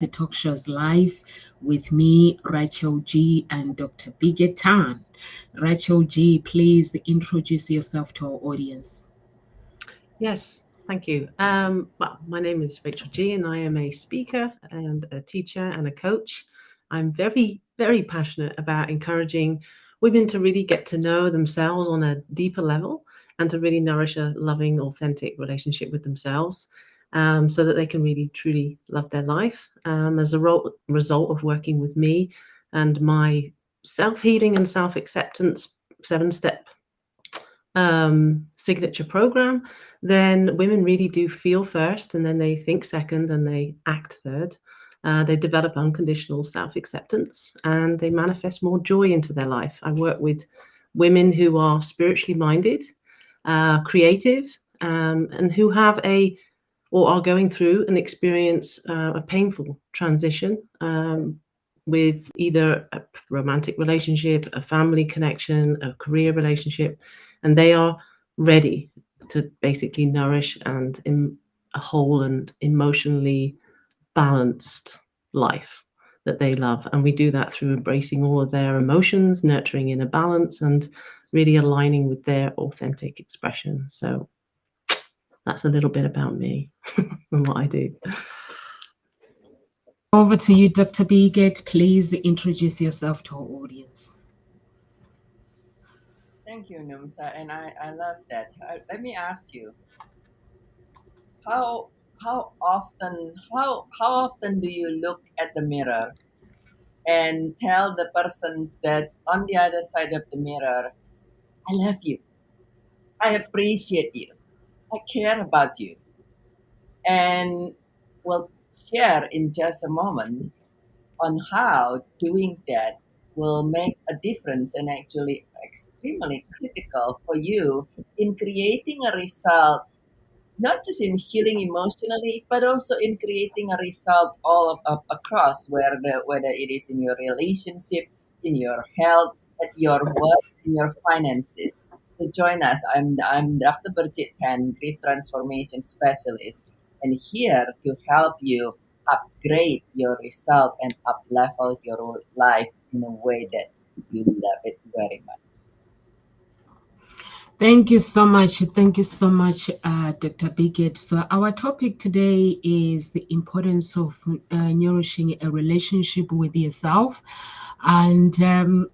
the talk show's live with me, Rachel G, and Dr. Biget Tan. Rachel G, please introduce yourself to our audience. Yes, thank you. Well, my name is Rachel G, and I am a speaker and a teacher and a coach. I'm very, very passionate about encouraging women to really get to know themselves on a deeper level and to really nourish a loving, authentic relationship with themselves so that they can really, truly love their life. As a result of working with me and my self healing and self acceptance 7-step signature program, then women really do feel first, and then they think second, and they act third. They develop unconditional self acceptance and they manifest more joy into their life. I work with women who are spiritually minded, creative, and who have or are going through and experience a painful transition with either a romantic relationship, a family connection, a career relationship, and they are ready to basically nourish and in a whole and emotionally balanced life that they love. And we do that through embracing all of their emotions, nurturing inner balance, and really aligning with their authentic expression. So that's a little bit about me and what I do. Over to you, Dr. Biget. Please introduce yourself to our audience. Thank you, Numsa, and I love that. Let me ask you, how how often do you look at the mirror and tell the persons that's on the other side of the mirror, I love you, I appreciate you, I care about you, and we'll share in just a moment on how doing that will make a difference and actually extremely critical for you in creating a result, not just in healing emotionally, but also in creating a result across, whether it is in your relationship, in your health, at your work, in your finances. So join us. I'm Dr. Burjit Tan, Grief Transformation Specialist, and here to help you upgrade your result and up level your life in a way that you love it very much. Thank you so much. Thank you so much, Dr. Biget. So, our topic today is the importance of nourishing a relationship with yourself. And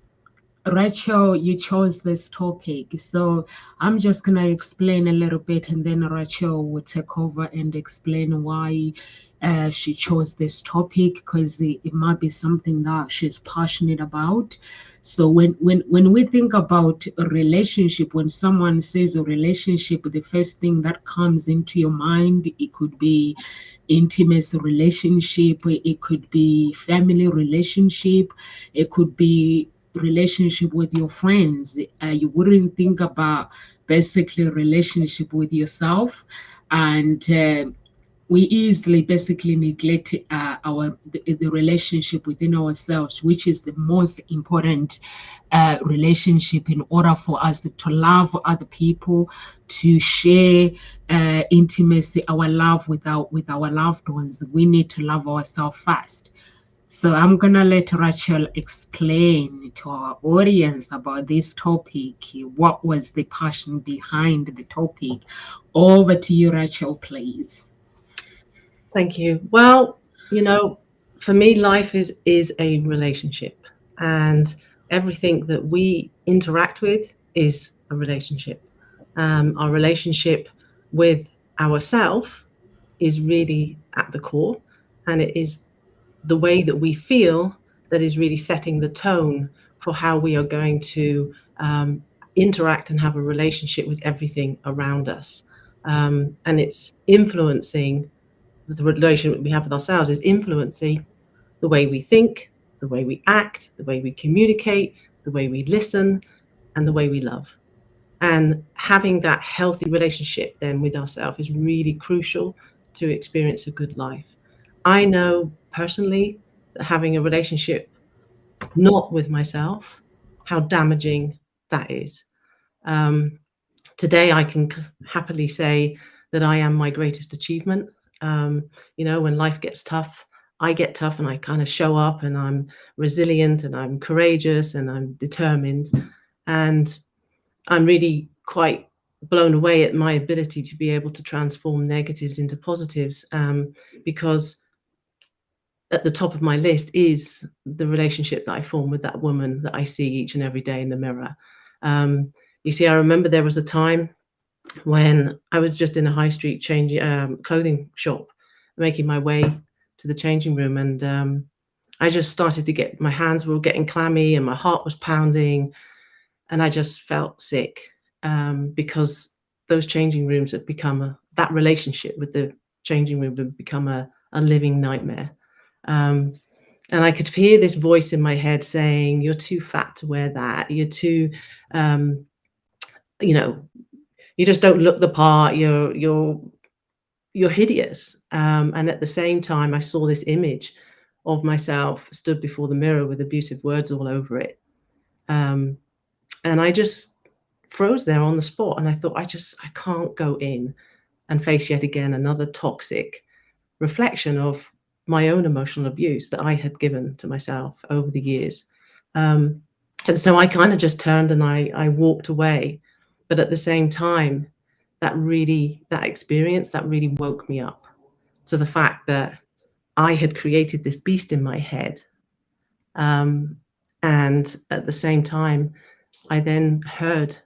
Rachel, you chose this topic. So I'm just going to explain a little bit, and then Rachel will take over and explain why she chose this topic, because it might be something that she's passionate about. So when we think about a relationship, when someone says a relationship, the first thing that comes into your mind, it could be intimacy relationship, it could be family relationship, it could be relationship with your friends. You wouldn't think about basically relationship with yourself, and we easily basically neglect the relationship within ourselves, which is the most important relationship in order for us to love other people, to share intimacy, our love with our loved ones. We need to love ourselves first. So I'm gonna let Rachel explain to our audience about this topic. What was the passion behind the topic? Over to you, Rachel, please. Thank you. Well, for me, life is a relationship, and everything that we interact with is a relationship. Our relationship with ourself is really at the core, and it is the way that we feel that is really setting the tone for how we are going to interact and have a relationship with everything around us. And it's influencing the relationship we have with ourselves is influencing the way we think, the way we act, the way we communicate, the way we listen, and the way we love. And having that healthy relationship then with ourselves is really crucial to experience a good life. I know personally that having a relationship not with myself, how damaging that is. Um, Today, I can happily say that I am my greatest achievement. When life gets tough, I get tough and I kind of show up and I'm resilient and I'm courageous and I'm determined. And I'm really quite blown away at my ability to be able to transform negatives into positives, because at the top of my list is the relationship that I form with that woman that I see each and every day in the mirror. Um, you see, I remember there was a time when I was just in a high street clothing shop, making my way to the changing room, and I just started to get, my hands were getting clammy and my heart was pounding, and I just felt sick, because those changing rooms had become that relationship with the changing room had become a living nightmare. Um, and I could hear this voice in my head saying, "You're too fat to wear that. You're too, um, you know, you just don't look the part. You're hideous." And at the same time, I saw this image of myself stood before the mirror with abusive words all over it. Um, and I just froze there on the spot. And I thought, I can't go in and face yet again another toxic reflection of my own emotional abuse that I had given to myself over the years. Um, and so I kind of just turned and I walked away. But at the same time, that experience, that really woke me up to the fact that I had created this beast in my head. Um, and at the same time, I then heard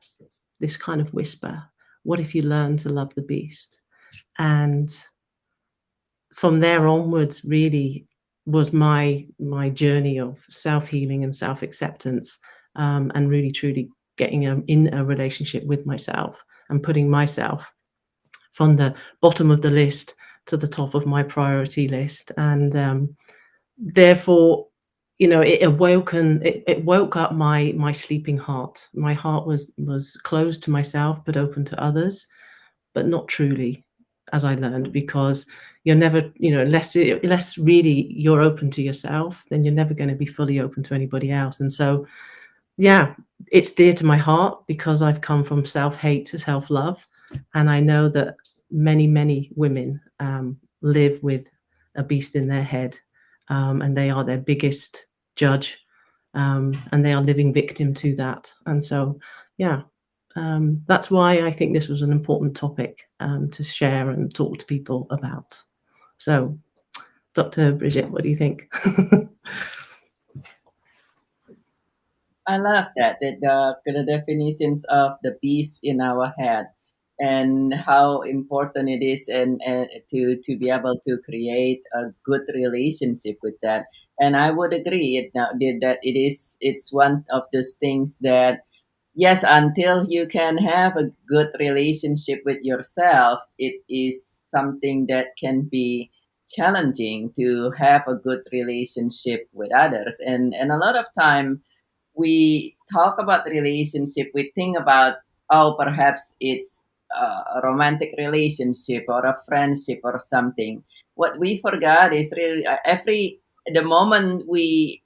this kind of whisper, what if you learn to love the beast? And from there onwards, really was my journey of self-healing and self-acceptance, and really truly getting in a relationship with myself and putting myself from the bottom of the list to the top of my priority list. And therefore, it woke up my sleeping heart. My heart was closed to myself but open to others, but not truly, as I learned, because you're never, unless really you're open to yourself, then you're never going to be fully open to anybody else. And so, yeah, it's dear to my heart because I've come from self-hate to self-love. And I know that many women live with a beast in their head, and they are their biggest judge, and they are living victim to that. And so, yeah, that's why I think this was an important topic to share and talk to people about. So, Dr. Bridget, what do you think? I love that, the definitions of the beast in our head and how important it is, and to be able to create a good relationship with that. And I would agree that it's one of those things that, yes, until you can have a good relationship with yourself, it is something that can be challenging to have a good relationship with others. And a lot of time we talk about relationship, we think about, oh, perhaps it's a romantic relationship or a friendship or something. What we forgot is really, the moment we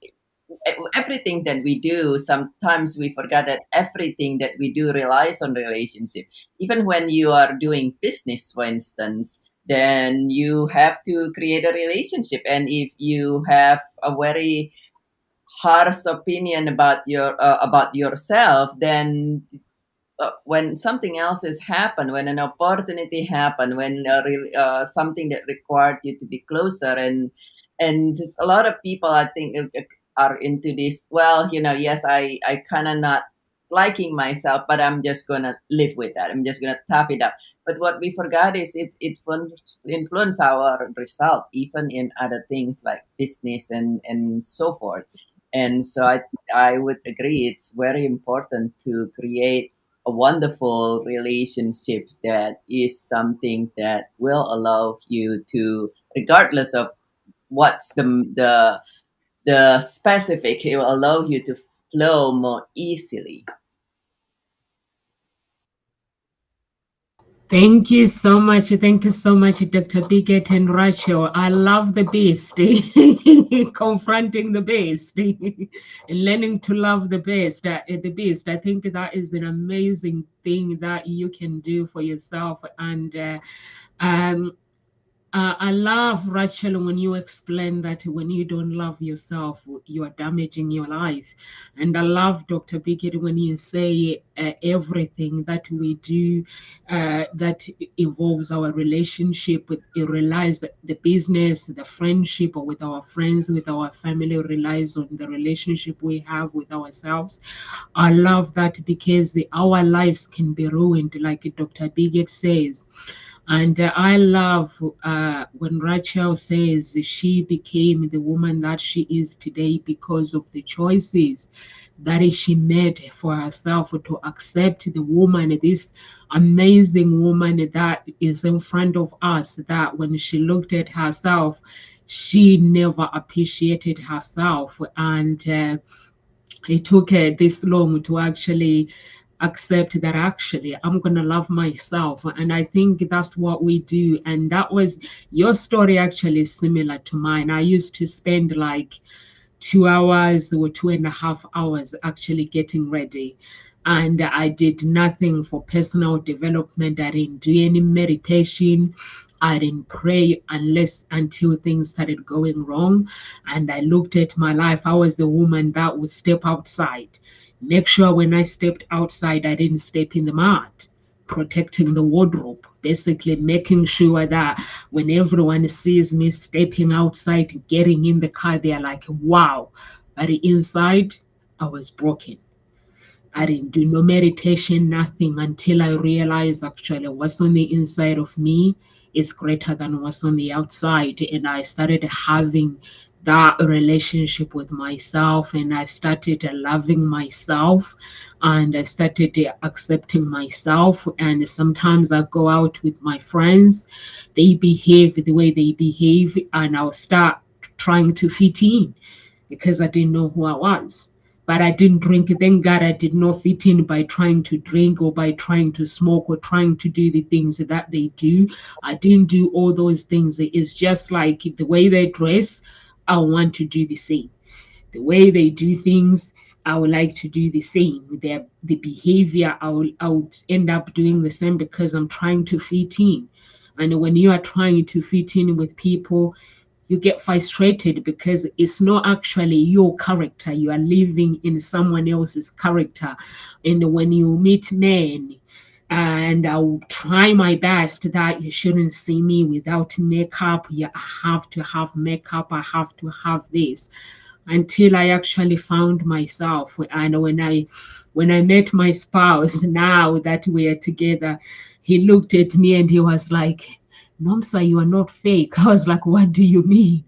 everything that we do, sometimes we forget that everything that we do relies on relationship. Even when you are doing business, for instance, then you have to create a relationship. And if you have a very harsh opinion about yourself, then when something else has happened, when an opportunity happened, when something that required you to be closer, and just a lot of people, I think, are into this. Well, yes, I kind of not liking myself, but I'm just gonna live with that. I'm just gonna tough it up. But what we forgot is it influence our result, even in other things like business and so forth. And so I would agree, it's very important to create a wonderful relationship that is something that will allow you to, regardless of what's the specific, it will allow you to flow more easily. Thank you so much. Thank you so much, Dr. Bigot and Rachel. I love the beast, confronting the beast, and learning to love the beast. The beast. I think that is an amazing thing that you can do for yourself. And um, I love, Rachel, when you explain that when you don't love yourself, you are damaging your life. And I love, Dr. Biggett, when you say everything that we do that involves our relationship, it relies the business, the friendship, or with our friends, with our family, relies on the relationship we have with ourselves. I love that because our lives can be ruined, like Dr. Biggett says. And I love when Rachel says she became the woman that she is today because of the choices that she made for herself to accept the woman, this amazing woman that is in front of us, that when she looked at herself, she never appreciated herself. And it took this long to actually accept that actually I'm going to love myself. And I think that's what we do. And that was your story, actually similar to mine. I used to spend like 2 hours or 2.5 hours actually getting ready. And I did nothing for personal development. I didn't do any meditation. I didn't pray unless until things started going wrong. And I looked at my life. I was the woman that would step outside. Make sure when I stepped outside, I didn't step in the mud, protecting the wardrobe, basically making sure that when everyone sees me stepping outside, getting in the car, they're like, wow. But inside, I was broken. I didn't do no meditation, nothing, until I realized actually what's on the inside of me is greater than what's on the outside. And I started having that relationship with myself, and I started loving myself, and I started accepting myself. And sometimes I go out with my friends, they behave the way they behave, and I'll start trying to fit in because I didn't know who I was. But I didn't drink. Thank God I did not fit in by trying to drink or by trying to smoke or trying to do the things that they do. I didn't do all those things. It's just like the way they dress, I want to do the same. The way they do things, I would like to do the same. The behavior, I would end up doing the same because I'm trying to fit in. And when you are trying to fit in with people, you get frustrated because it's not actually your character. You are living in someone else's character. And when you meet men, and I'll try my best that you shouldn't see me without makeup. Yeah, I have to have makeup. I have to have this, until I actually found myself. And when I met my spouse, now that we are together, he looked at me and he was like, Nomsa, you are not fake. I was like, what do you mean?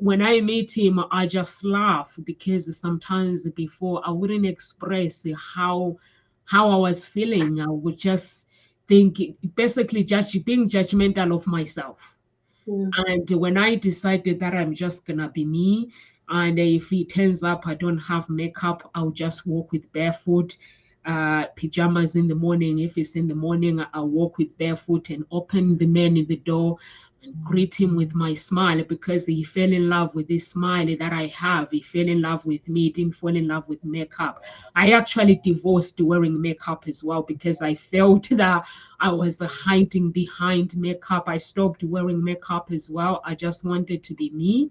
When I meet him, I just laugh because sometimes before I wouldn't express how I was feeling. I would just think, basically being judgmental of myself. Mm. And when I decided that I'm just gonna be me, and if it turns up I don't have makeup, I'll just walk with barefoot, pajamas in the morning. If it's in the morning, I'll walk with barefoot and open the man in the door and greet him with my smile, because he fell in love with this smile that I have. He fell in love with me, didn't fall in love with makeup. I actually divorced wearing makeup as well because I felt that I was hiding behind makeup. I stopped wearing makeup as well. I just wanted to be me.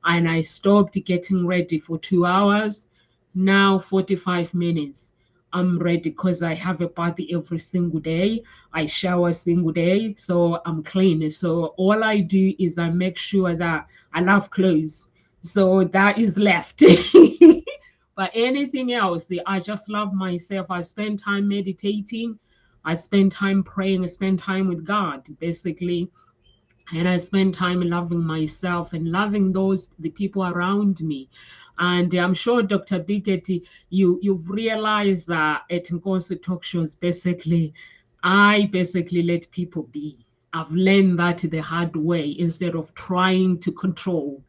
And I stopped getting ready for 2 hours. Now, 45 minutes. I'm ready because I have a bath every single day. I shower single day, so I'm clean. So all I do is I make sure that I love clothes. So that is left. But anything else, I just love myself. I spend time meditating. I spend time praying. I spend time with God, basically. And I spend time loving myself and loving the people around me. And I'm sure, Dr. Biggett, you've realized that at Nkosi talk shows, basically, I basically let people be. I've learned that the hard way. Instead of trying to control,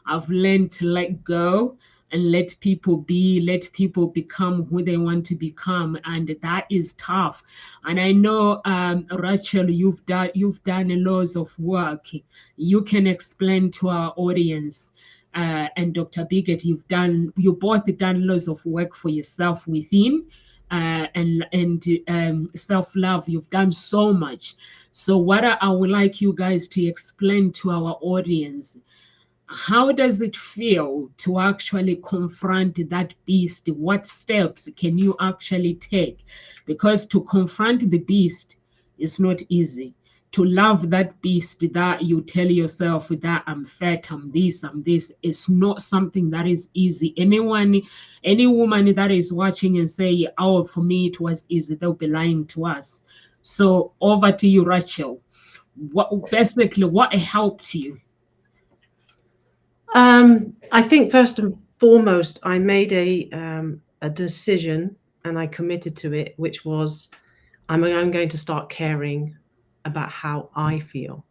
I've learned to let go and let people be, let people become who they want to become. And that is tough. And I know, Rachel, you've done a lot of work. You can explain to our audience. And Dr. Biggett, you both done lots of work for yourself within. and self-love. You've done so much. So what I would like you guys to explain to our audience, how does it feel to actually confront that beast? What steps can you actually take? Because to confront the beast is not easy. To love that beast that you tell yourself that I'm fat, I'm this, is not something that is easy. Any woman that is watching and say, oh, for me it was easy, they'll be lying to us. So over to you, Rachel. What helped you? I think first and foremost, I made a decision and I committed to it, which was I'm going to start caring about how I feel.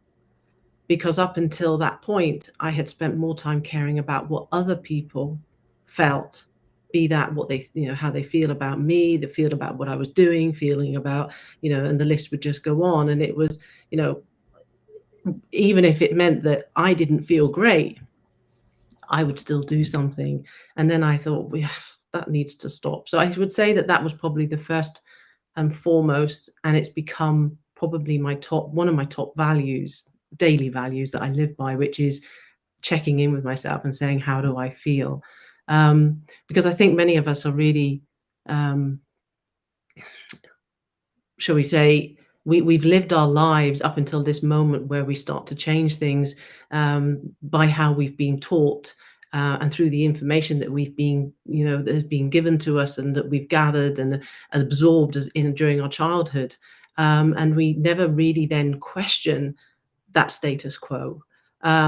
Because up until that point, I had spent more time caring about what other people felt, be that what they, how they feel about me, the feel about what I was doing, feeling about, and the list would just go on. And it was, even if it meant that I didn't feel great, I would still do something. And then I thought, that needs to stop. So I would say that that was probably the first and foremost, and it's become probably one of my top values, daily values that I live by, which is checking in with myself and saying, how do I feel? Because I think many of us are really, shall we say, we've lived our lives up until this moment where we start to change things by how we've been taught and through the information that we've been, that has been given to us and that we've gathered and absorbed during our childhood. And we never really then question that status quo.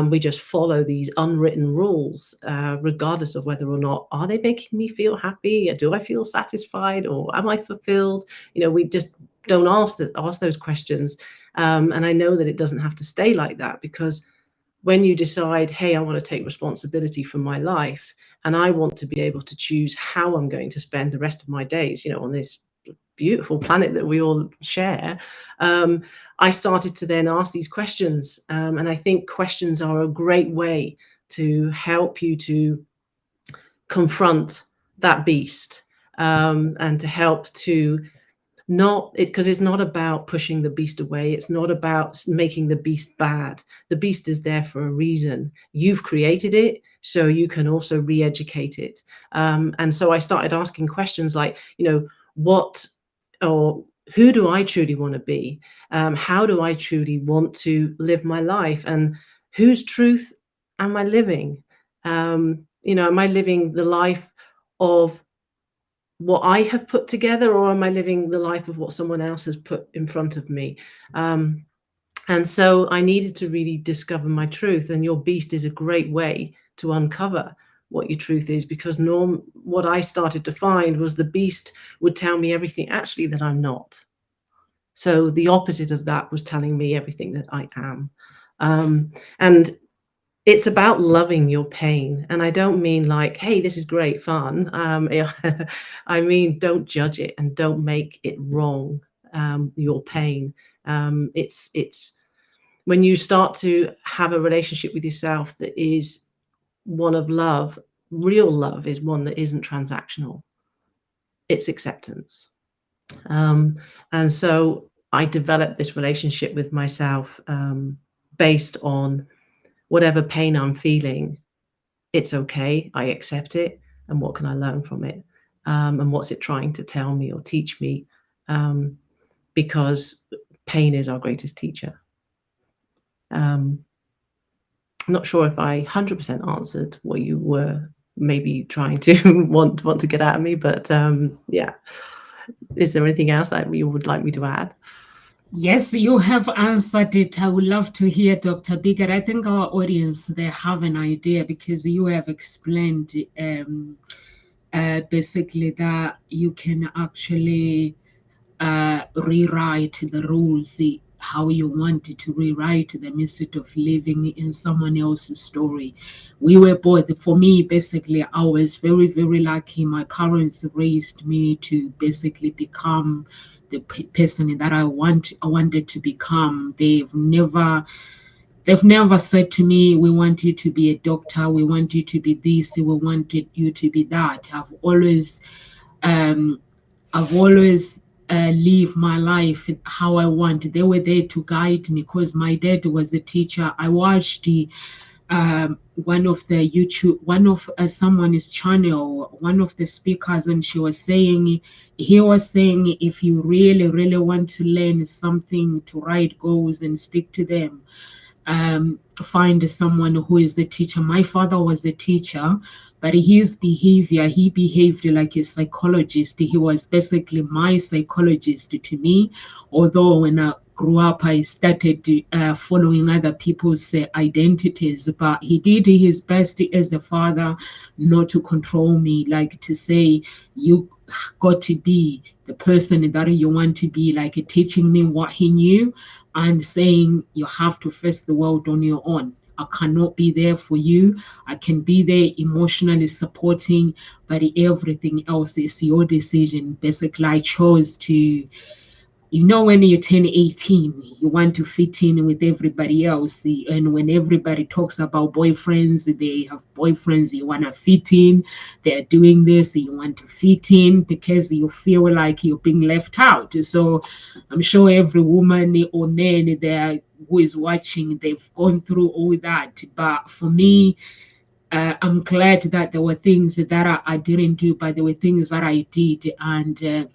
We just follow these unwritten rules, regardless of whether or not are they making me feel happy? Do I feel satisfied, or am I fulfilled? We just don't ask those questions. And I know that it doesn't have to stay like that, because when you decide, hey, I want to take responsibility for my life and I want to be able to choose how I'm going to spend the rest of my days, on this beautiful planet that we all share, I started to then ask these questions. And I think questions are a great way to help you to confront that beast, and to help to because it's not about pushing the beast away. It's not about making the beast bad. The beast is there for a reason. You've created it, so you can also re-educate it. And so I started asking questions like, what or who do I truly want to be? How do I truly want to live my life? And whose truth am I living? Am I living the life of what I have put together, or am I living the life of what someone else has put in front of me? And so I needed to really discover my truth. And your beast is a great way to uncover what your truth is, because what I started to find was the beast would tell me everything actually that I'm not. So the opposite of that was telling me everything that I am. And it's about loving your pain. And I don't mean like, hey, this is great fun. I mean, don't judge it and don't make it wrong, your pain. It's when you start to have a relationship with yourself that is one of love. Real love is one that isn't transactional. It's acceptance. And so I developed this relationship with myself, based on whatever pain I'm feeling. It's okay. I accept it. And what can I learn from it? And what's it trying to tell me or teach me? Because pain is our greatest teacher. I'm not sure if I 100% answered what you were maybe trying to want to get at me, but yeah. Is there anything else that you would like me to add? Yes, you have answered it. I would love to hear Dr. Biggert. I think our audience, they have an idea, because you have explained basically that you can actually rewrite the rules how you wanted to rewrite them, instead of living in someone else's story. We were both, for me, basically, I was very, very lucky. My parents raised me to basically become the person that I wanted to become. They've never said to me, we want you to be a doctor, we want you to be this, we wanted you to be that. I've always I've always live my life how I want. They were there to guide me because my dad was a teacher. I watched one of the YouTube, one of someone's channel, one of the speakers, and he was saying, if you really, really want to learn something, to write goals and stick to them, find someone who is a teacher. My father was a teacher, but his behavior, he behaved like a psychologist. He was basically my psychologist to me. Although when I grew up, I started following other people's identities, but he did his best as a father not to control me, like to say, you got to be the person that you want to be, like teaching me what he knew and saying you have to face the world on your own. I cannot be there for you. I can be there emotionally supporting, but everything else is your decision. Basically, I chose to, when you turn 18, you want to fit in with everybody else. And when everybody talks about boyfriends, they have boyfriends, you want to fit in. They're doing this, you want to fit in because you feel like you're being left out. So I'm sure every woman or man there who is watching, they've gone through all that. But for me, I'm glad that there were things that I didn't do, but there were things that I did. And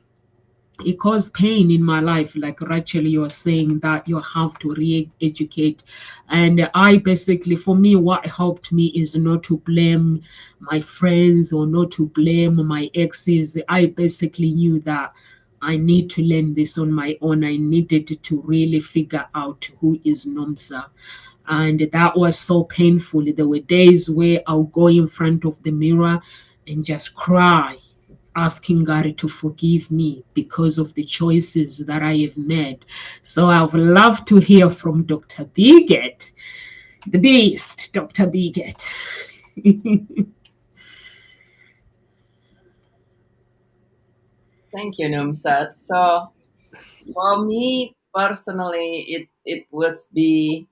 it caused pain in my life. Like Rachel, you're saying that you have to re-educate. And I basically, for me, what helped me is not to blame my friends or not to blame my exes. I basically knew that I need to learn this on my own. I needed to really figure out who is Nomsa. And that was so painful. There were days where I'll go in front of the mirror and just cry, asking God to forgive me because of the choices that I have made. So I would love to hear from Dr. Biget, the beast, Dr. Biget. Thank you, Numsat. So for me personally, it was be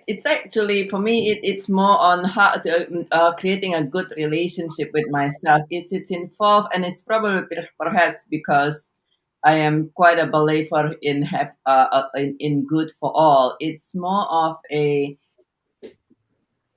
it's actually for me it's more on how to, creating a good relationship with myself. It's involved, and it's probably perhaps because I am quite a believer in in good for all. It's more of a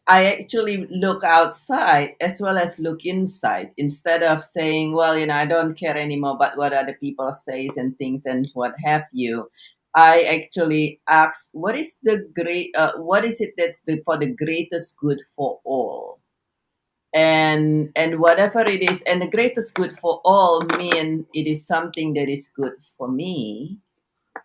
I actually look outside as well as look inside instead of saying, well, I don't care anymore about what other people says and things and what have you. I actually ask, what is it that's for the greatest good for all? And whatever it is, and the greatest good for all mean it is something that is good for me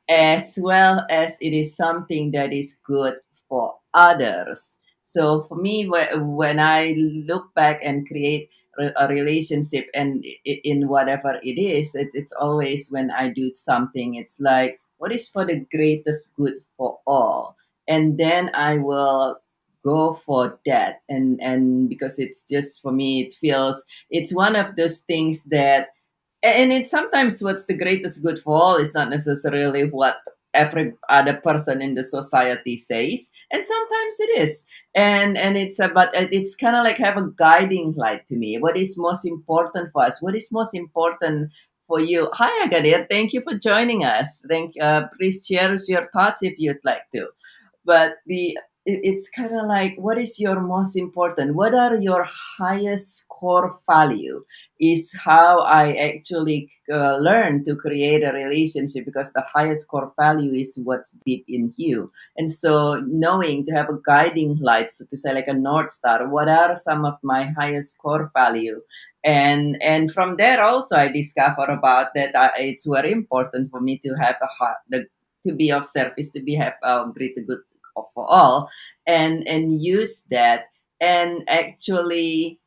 as well as it is something that is good for others. So for me, when I look back and create a relationship, and in whatever it is, it's always when I do something, it's like, what is for the greatest good for all? And then I will go for that. And because it's just for me, it feels it's one of those things that and it's sometimes what's the greatest good for all is not necessarily what every other person in the society says, and sometimes it is. And it's about it's kind of like have a guiding light to me. What is most important for us? What is most important for you? Hi, Agadir, thank you for joining us. Please share your thoughts if you'd like to. But it's kind of like, what is your most important, what are your highest core value, is how I actually learn to create a relationship, because the highest core value is what's deep in you. And so knowing to have a guiding light, so to say, like a north star, what are some of my highest core value? And from there also I discover about that it's very important for me to have to be of service, to be have greater good for all, and use that, and actually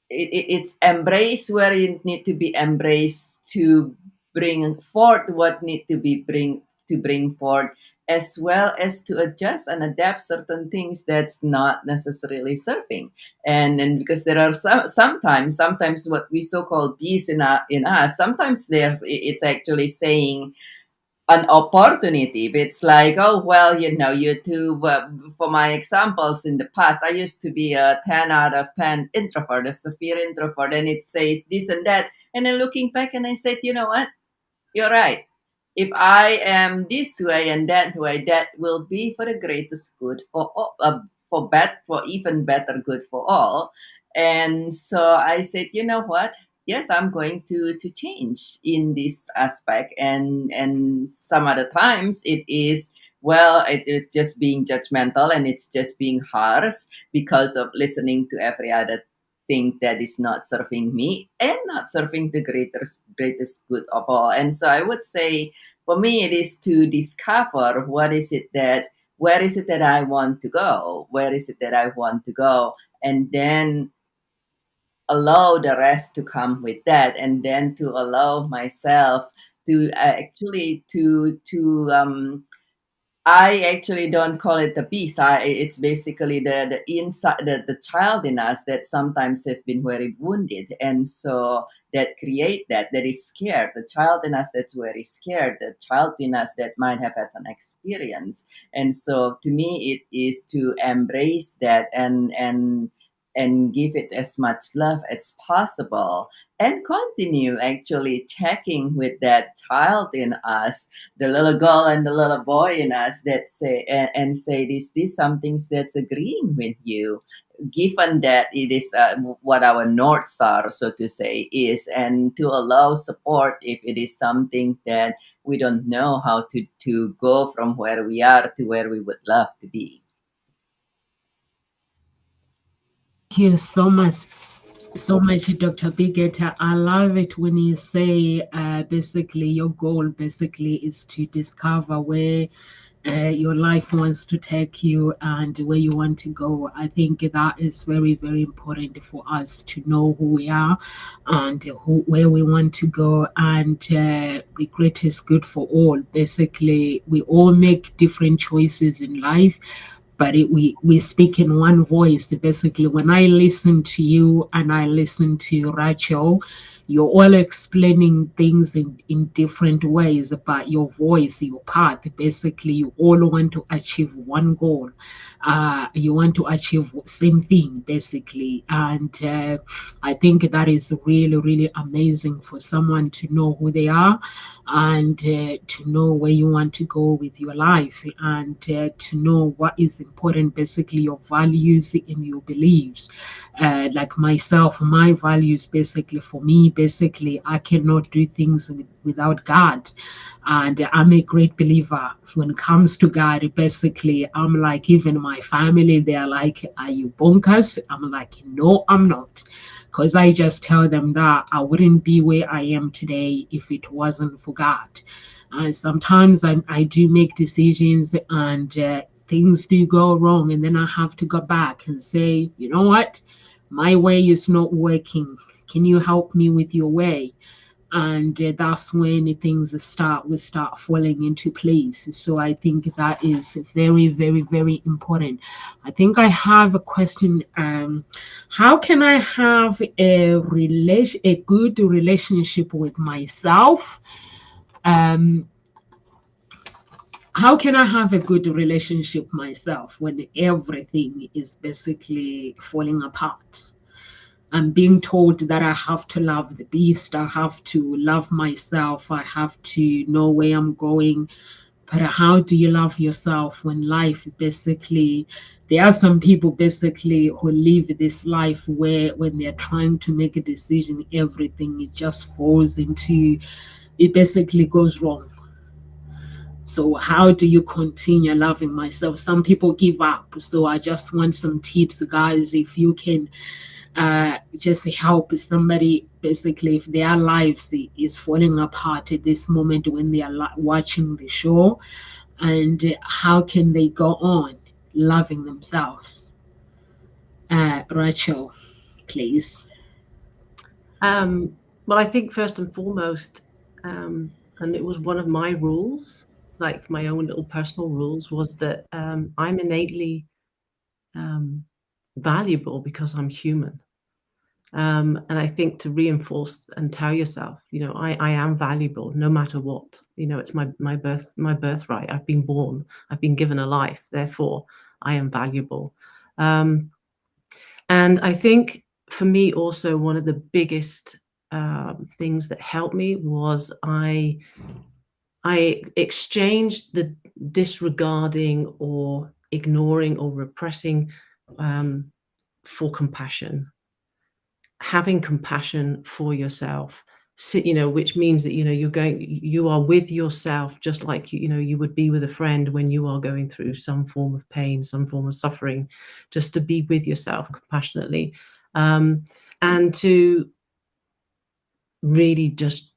it's embrace where it need to be embraced, to bring forth what need to be bring forth, as well as to adjust and adapt certain things that's not necessarily serving. And because there are sometimes what we so called bees in us, sometimes it's actually saying, an opportunity. If it's like, oh, well, you two, for my examples in the past, I used to be a 10 out of 10 introvert, a severe introvert, and it says this and that. And then looking back, and I said, you know what? You're right. If I am this way and that way, that will be for the greatest good for all, for even better good for all. And so I said, you know what? Yes, I'm going to change in this aspect. And some other times it is, well, it's just being judgmental and it's just being harsh because of listening to every other thing that is not serving me and not serving the greatest good of all. And so I would say for me it is to discover where is it that I want to go? Where is it that I want to go? And then allow the rest to come with that, and then to allow myself to actually to I actually don't call it the beast. It's basically the inside, the child in us that sometimes has been very wounded, and so that create that is scared. The child in us that's very scared. The child in us that might have had an experience, and so to me it is to embrace that and give it as much love as possible, and continue actually checking with that child in us, the little girl and the little boy in us, that say and say this something that's agreeing with you, given that it is what our norths are, so to say, is, and to allow support if it is something that we don't know how to go from where we are to where we would love to be. Thank you so much, Dr. Biggett. I love it when you say basically your goal basically is to discover where your life wants to take you and where you want to go. I think that is very, very important for us to know who we are and where we want to go, and the greatest good for all. Basically, we all make different choices in life, but we speak in one voice. Basically, when I listen to you and I listen to Rachel, you're all explaining things in different ways, but your voice, your path, basically you all want to achieve one goal. You want to achieve same thing basically, and I think that is really, really amazing for someone to know who they are, and to know where you want to go with your life, and to know what is important, basically your values and your beliefs. Like myself, my values, basically for me, basically I cannot do things without God, and I'm a great believer when it comes to God. Basically, I'm like, even my family, they're like, are you bonkers? I'm like, no, I'm not, because I just tell them that I wouldn't be where I am today if it wasn't for God. And sometimes I do make decisions, and things do go wrong, and then I have to go back and say, you know what, my way is not working. Can you help me with your way? And that's when things start falling into place. So I think that is very, very, very important. I think I have a question. How can I have a good relationship with myself? um how can I have a good relationship myself when everything is basically falling apart? I'm being told that I have to love the beast, I have to love myself, I have to know where I'm going. But how do you love yourself when life basically, there are some people basically who live this life where when they're trying to make a decision, everything it just falls into, it basically goes wrong. So how do you continue loving myself? Some people give up. So I just want some tips, guys. If you can just help somebody, basically, if their lives is falling apart at this moment when they are watching the show, and how can they go on loving themselves? Rachel, please. Well, I think first and foremost, and it was one of my rules, like my own little personal rules, was that I'm innately valuable because I'm human. And I think to reinforce and tell yourself, I am valuable no matter what. It's my birthright. I've been born. I've been given a life. Therefore, I am valuable. And I think for me also one of the biggest things that helped me was I exchanged the disregarding or ignoring or repressing for compassion. Having compassion for yourself, which means that you are with yourself just like you would be with a friend when you are going through some form of pain, some form of suffering, just to be with yourself compassionately, and to really just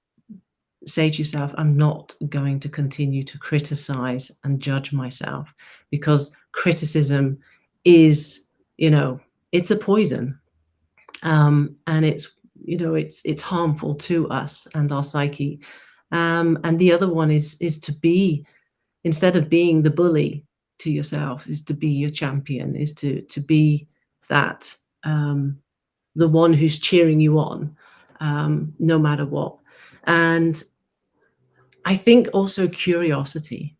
say to yourself, I'm not going to continue to criticize and judge myself, because criticism is, it's a poison. And it's harmful to us and our psyche. And the other one is to be, instead of being the bully to yourself, is to be your champion, is to be that, the one who's cheering you on, no matter what. And I think also curiosity,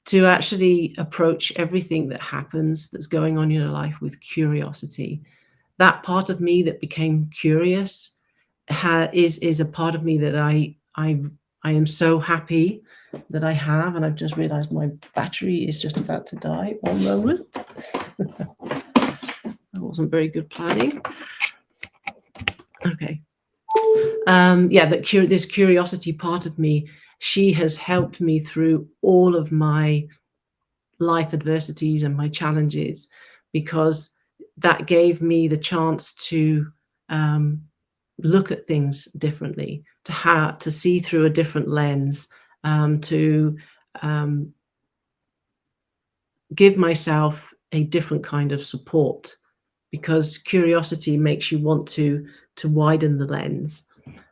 to actually approach everything that happens that's going on in your life with curiosity. That part of me that became curious is a part of me that I am so happy that I have. And I've just realized my battery is just about to die. One moment. That wasn't very good planning. Okay. This curiosity part of me, she has helped me through all of my life adversities and my challenges, because that gave me the chance to look at things differently, to see through a different lens, to give myself a different kind of support, because curiosity makes you want to widen the lens.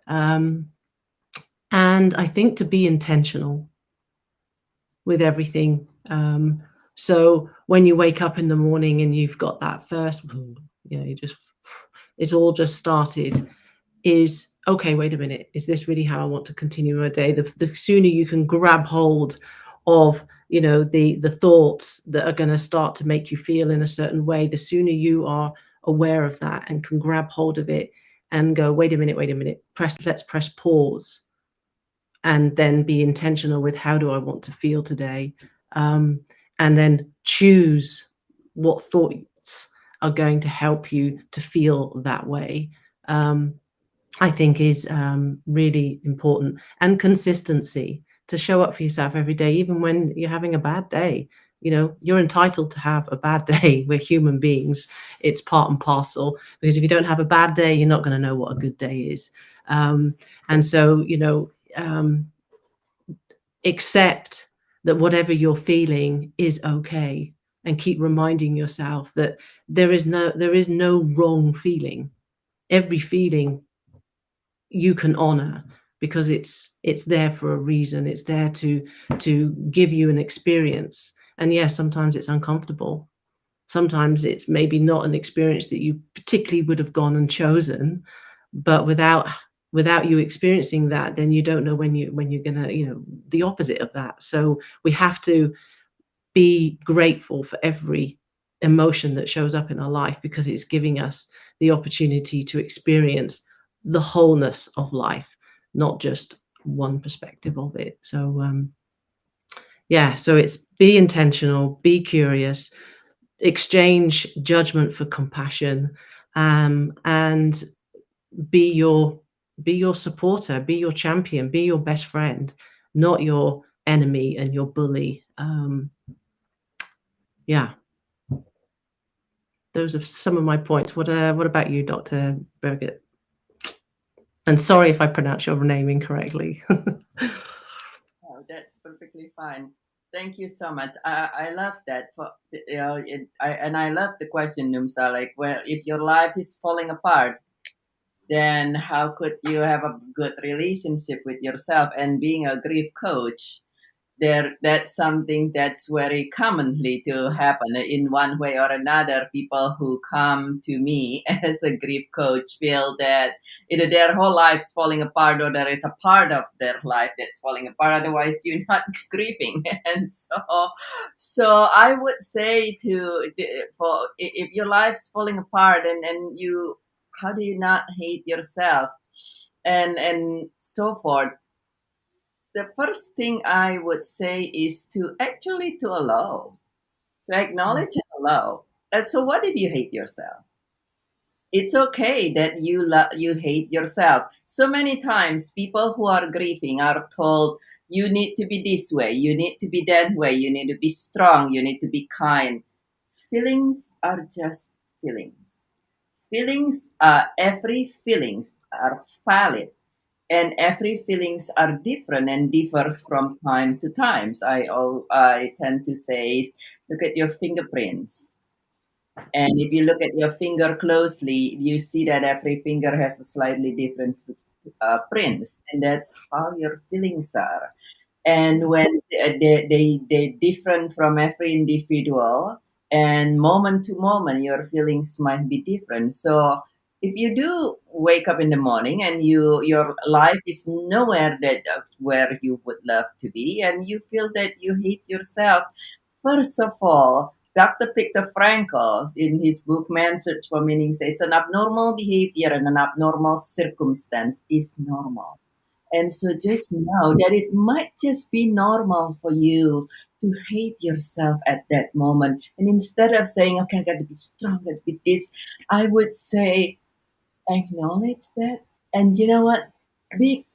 And I think to be intentional with everything. So when you wake up in the morning and you've got that first, it's all just started, is, okay, wait a minute, is this really how I want to continue my day? The sooner you can grab hold of, the thoughts that are going to start to make you feel in a certain way, the sooner you are aware of that and can grab hold of it and go, wait a minute, let's press pause, and then be intentional with, how do I want to feel today? And then choose what thoughts are going to help you to feel that way, I think is really important. And consistency, to show up for yourself every day, even when you're having a bad day. You're entitled to have a bad day. We're human beings. It's part and parcel, because if you don't have a bad day, you're not going to know what a good day is. And so, accept that whatever you're feeling is okay, and keep reminding yourself that there is no wrong feeling. Every feeling you can honor, because it's there for a reason. It's there to give you an experience. And yes, sometimes it's uncomfortable. Sometimes it's maybe not an experience that you particularly would have gone and chosen, but without you experiencing that, then you don't know when you're gonna, the opposite of that. So we have to be grateful for every emotion that shows up in our life, because it's giving us the opportunity to experience the wholeness of life, not just one perspective of it. So so it's be intentional, be curious, exchange judgment for compassion, and be your supporter, be your champion, be your best friend, not your enemy and your bully. Those are some of my points. What about you, Dr. Birgit? And sorry if I pronounce your name incorrectly. Oh, that's perfectly fine. Thank you so much. I love that. I love the question, Numsa. Like, well, if your life is falling apart, then how could you have a good relationship with yourself? And being a grief coach, that's something that's very commonly to happen in one way or another. People who come to me as a grief coach feel that either their whole life's falling apart or there is a part of their life that's falling apart. Otherwise, you're not grieving. And so I would say for if your life's falling apart and you, how do you not hate yourself and so forth? The first thing I would say is to actually to allow, to acknowledge and allow. So what if you hate yourself? It's okay that you hate yourself. So many times people who are grieving are told you need to be this way, you need to be that way, you need to be strong, you need to be kind. Feelings are just feelings. Feelings are every feelings are valid, and every feelings are different and differs from time to times. I tend to say is look at your fingerprints, and if you look at your finger closely, you see that every finger has a slightly different prints, and that's how your feelings are. And when they different from every individual, and moment to moment your feelings might be different. So if you do wake up in the morning and your life is nowhere that where you would love to be, and you feel that you hate yourself, first of all, Dr. Viktor Frankl, in his book Man's Search for Meaning, says an abnormal behavior and an abnormal circumstance is normal. And so just know that it might just be normal for you to hate yourself at that moment. And instead of saying, okay, I got to be strong, I got to be this, I would say, acknowledge that. And you know what? Big,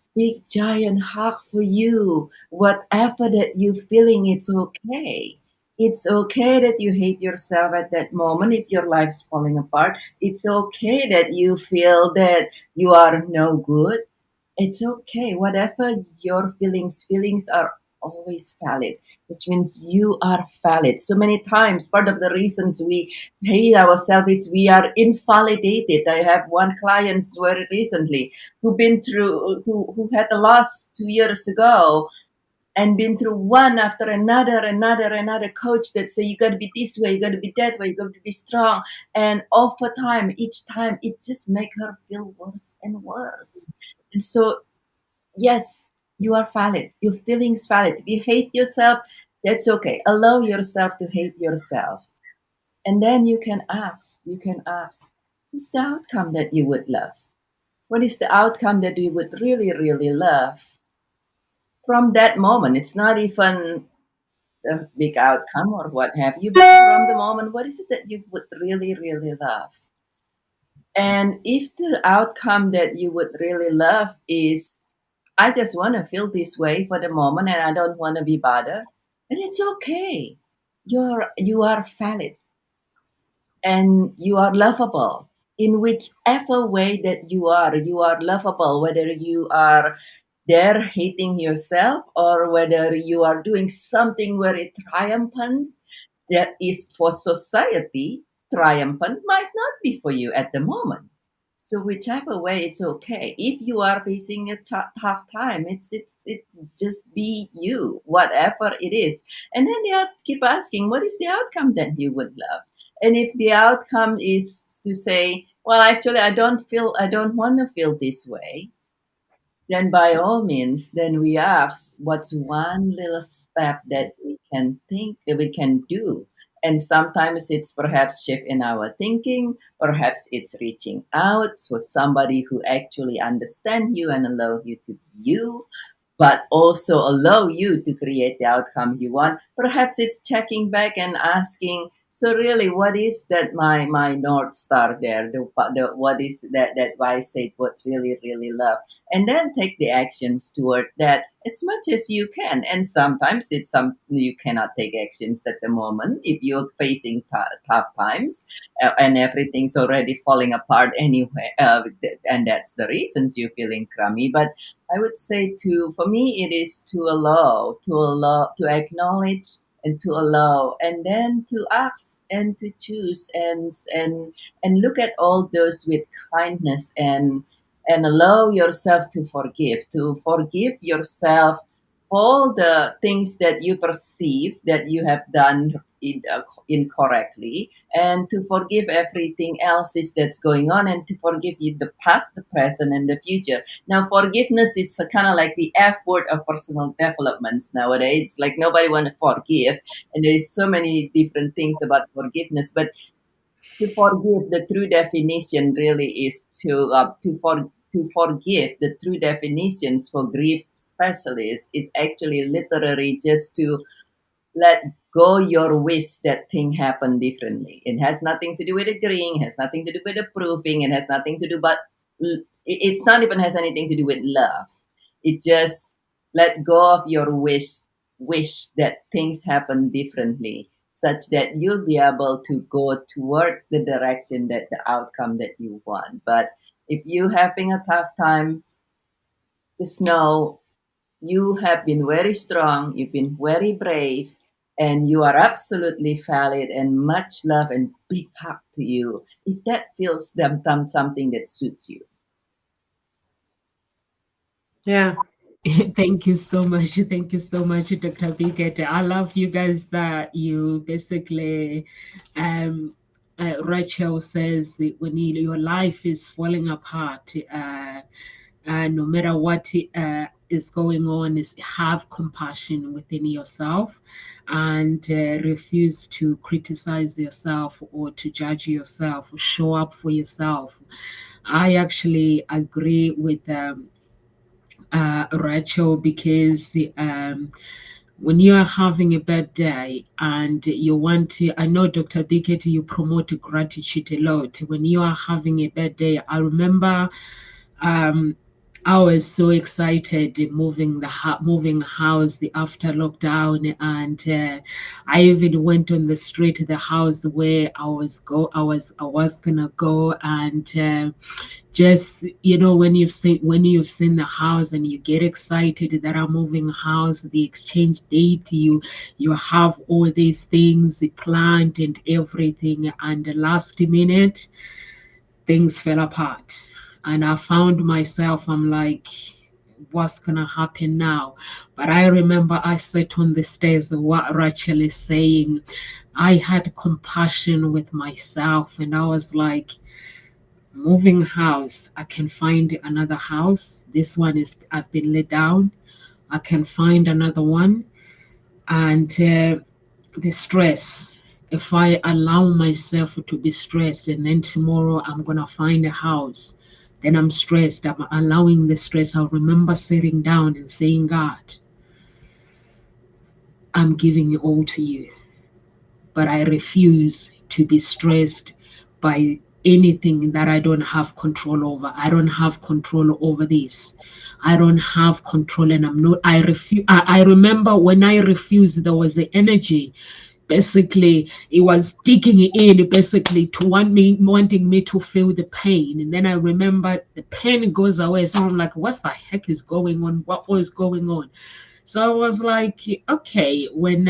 giant hug for you. Whatever that you're feeling, it's okay. It's okay that you hate yourself at that moment if your life's falling apart. It's okay that you feel that you are no good. It's okay. Whatever your feelings are always valid, which means you are valid. So many times, part of the reasons we hate ourselves is we are invalidated. I have one client very recently who had a loss 2 years ago and been through one after another coach that say you got to be this way, you got to be that way, you got to be strong, and over time, each time, it just make her feel worse and worse. And so yes, you are valid. Your feelings valid. If you hate yourself, that's okay. Allow yourself to hate yourself. And then you can ask, what's the outcome that you would love? What is the outcome that you would really, really love from that moment? It's not even a big outcome or what have you, but from the moment, what is it that you would really, really love? And if the outcome that you would really love is, I just want to feel this way for the moment and I don't want to be bothered, then it's okay. You are valid and you are lovable. In whichever way that you are lovable, whether you are there hating yourself or whether you are doing something very triumphant that is for society triumphant might not be for you at the moment. So whichever way, it's okay. If you are facing a tough time, it just be you, whatever it is. And then they keep asking, what is the outcome that you would love? And if the outcome is to say, well, actually, I don't want to feel this way, then by all means, then we ask what's one little step that we can think that we can do. And sometimes it's perhaps shift in our thinking, perhaps it's reaching out to somebody who actually understand you and allow you to be you, but also allow you to create the outcome you want. Perhaps it's checking back and asking, so really, what is that my North Star there? What is that why I say what really, really love? And then take the actions toward that as much as you can. And sometimes it's some you cannot take actions at the moment if you're facing tough times and everything's already falling apart anyway. And that's the reasons you're feeling crummy. But I would say for me, it is to acknowledge and to allow, and then to ask and to choose and look at all those with kindness and allow yourself to forgive yourself all the things that you perceive that you have done incorrectly, and to forgive everything else is that's going on, and to forgive you the past, the present, and the future. Now, forgiveness is kind of like the F word of personal developments nowadays. Like nobody want to forgive, and there is so many different things about forgiveness, but to forgive, the true definition really is to forgive. The true definitions for grief specialists is actually literally just to let go your wish that thing happen differently. It has nothing to do with agreeing, has nothing to do with approving, it has nothing to do but it's not even has anything to do with love. It just let go of your wish that things happen differently such that you'll be able to go toward the direction that the outcome that you want. But if you having a tough time, just know you have been very strong, you've been very brave, and you are absolutely valid, and much love and big hug to you if that feels something that suits you. Yeah. Thank you so much. Thank you so much, Dr. Biget. I love you guys that you basically, Rachel says, when your life is falling apart, no matter what is going on, is have compassion within yourself and refuse to criticize yourself or to judge yourself. Show up for yourself. I actually agree with Rachel, because when you are having a bad day and you want to, I know Dr. Bickett, you promote gratitude a lot. When you are having a bad day, I remember um, I was so excited moving moving house after lockdown, and I even went on the street, the house where I was gonna go, and just when you've seen the house and you get excited that I'm moving house, the exchange date, you have all these things planned and everything, and the last minute things fell apart, and I found myself, I'm like, what's gonna happen now? But I remember I sat on the stairs, what Rachel is saying, I had compassion with myself, and I was like, moving house, I can find another house. This one is, I've been let down, I can find another one. And the stress, if I allow myself to be stressed and then tomorrow I'm gonna find a house, then I'm stressed, I'm allowing the stress. I'll remember sitting down and saying, God, I'm giving it all to you, but I refuse to be stressed by anything that I don't have control over. I don't have control over this. I don't have control, and I'm not. I refuse. I remember when I refused, there was the energy. Basically, it was digging in, basically to wanting me to feel the pain. And then I remember the pain goes away. So I'm like, what the heck is going on? What was going on? So I was like, okay, when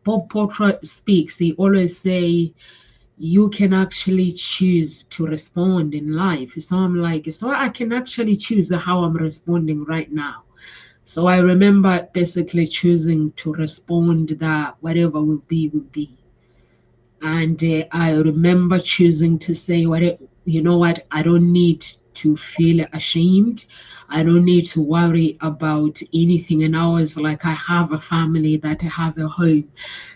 Bob Potter speaks, he always say you can actually choose to respond in life. So I'm like, so I can actually choose how I'm responding right now. So I remember basically choosing to respond that whatever will be, will be. And I remember choosing to say, you know what, I don't need to feel ashamed. I don't need to worry about anything. And I was like, I have a family, that I have a home.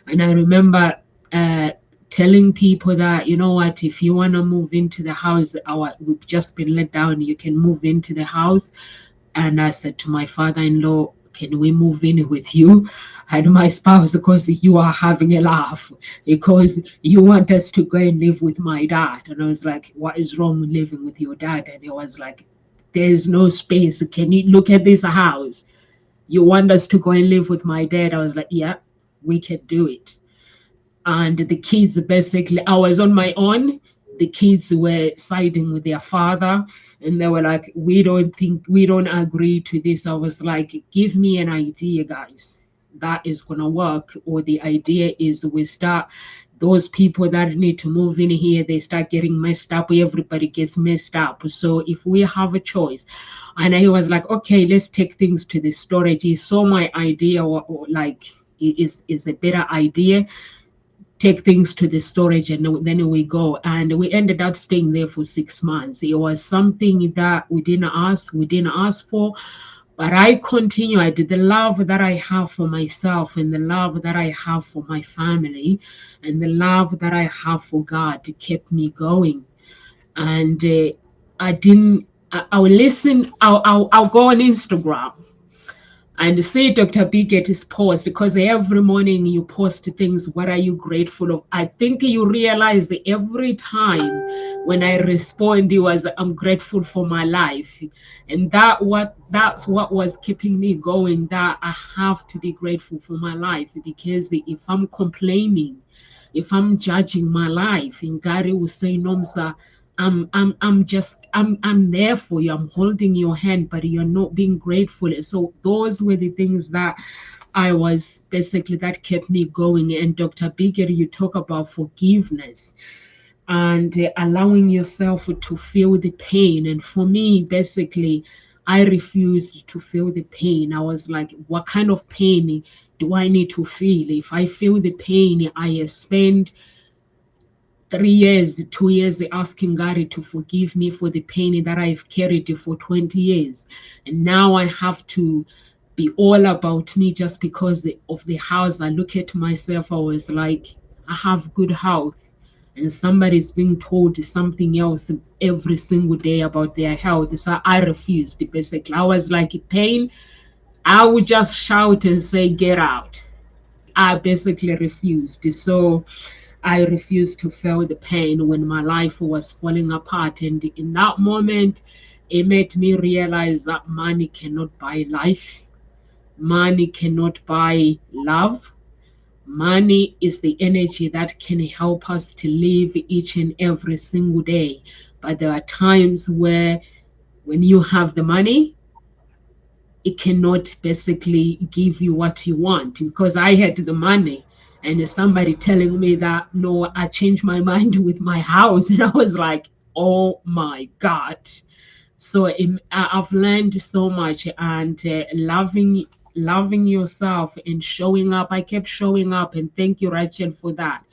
And I remember uh, telling people that, you know what, if you want to move into the house, we've just been let down, you can move into the house. And I said to my father-in-law, can we move in with you and my spouse, because you are having a laugh, because you want us to go and live with my dad. And I was like, what is wrong with living with your dad? And he was like, there's no space. Can you look at this house? You want us to go and live with my dad? I was like, yeah, we can do it. And the kids, basically, I was on my own. The kids were siding with their father, and they were like, we don't agree to this. I was like, give me an idea, guys, that is gonna work. Or the idea is we start those people that need to move in here, they start getting messed up. Everybody gets messed up. So if we have a choice, and I was like, okay, let's take things to the storage. He saw my idea, or like is a better idea. Take things to the storage, and then we go. And we ended up staying there for 6 months. It was something that we didn't ask for, but I continued. The love that I have for myself, and the love that I have for my family, and the love that I have for God kept me going. And I didn't. I'll listen. I'll go on Instagram and see Dr. Biget's post, because every morning you post things. What are you grateful of? I think you realize that every time when I respond, it was, I'm grateful for my life. And that's what was keeping me going, that I have to be grateful for my life. Because if I'm complaining, if I'm judging my life, and God will say, Nomsa, I'm there for you. I'm holding your hand, but you're not being grateful. So those were the things that I was basically, that kept me going. And Dr. Bigger, you talk about forgiveness and allowing yourself to feel the pain. And for me, basically, I refused to feel the pain. I was like, what kind of pain do I need to feel? If I feel the pain, I spend 3 years, 2 years asking God to forgive me for the pain that I've carried for 20 years. And now I have to be all about me just because of the house. I look at myself, I was like, I have good health. And somebody's being told something else every single day about their health. So I refused. Basically, I was like, pain, I would just shout and say, get out. I basically refused. So I refused to feel the pain when my life was falling apart. And in that moment, it made me realize that money cannot buy life. Money cannot buy love. Money is the energy that can help us to live each and every single day. But there are times where when you have the money, it cannot basically give you what you want. Because I had the money, and somebody telling me that, no, I changed my mind with my house. And I was like, oh my God. So I've learned so much. And loving yourself and showing up. I kept showing up, and thank you, Rachel, for that.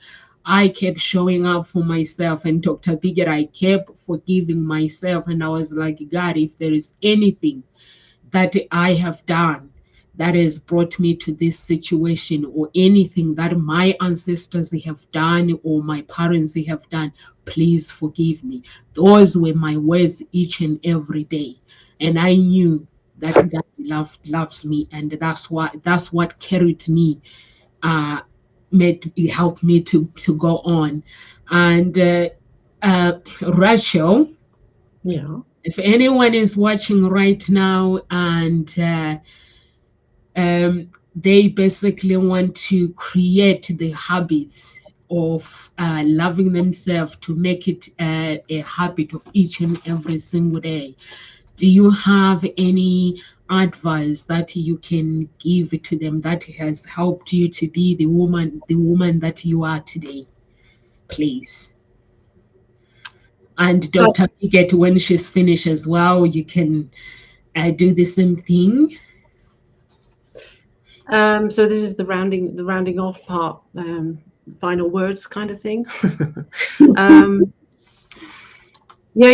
I kept showing up for myself. And Dr. Bigger, I kept forgiving myself. And I was like, God, if there is anything that I have done that has brought me to this situation, or anything that my ancestors have done or my parents have done, please forgive me. Those were my words each and every day. And I knew that God loves me, and that's what carried me, uh made it helped me to go on. And Rachel, Yeah. if anyone is watching right now, and they basically want to create the habits of loving themselves, to make it a habit of each and every single day, do you have any advice that you can give to them that has helped you to be the woman that you are today, please? And So, Dr. Piget, when she's finished as well, you can do the same thing. so this is the rounding off part, final words kind of thing. um, yeah,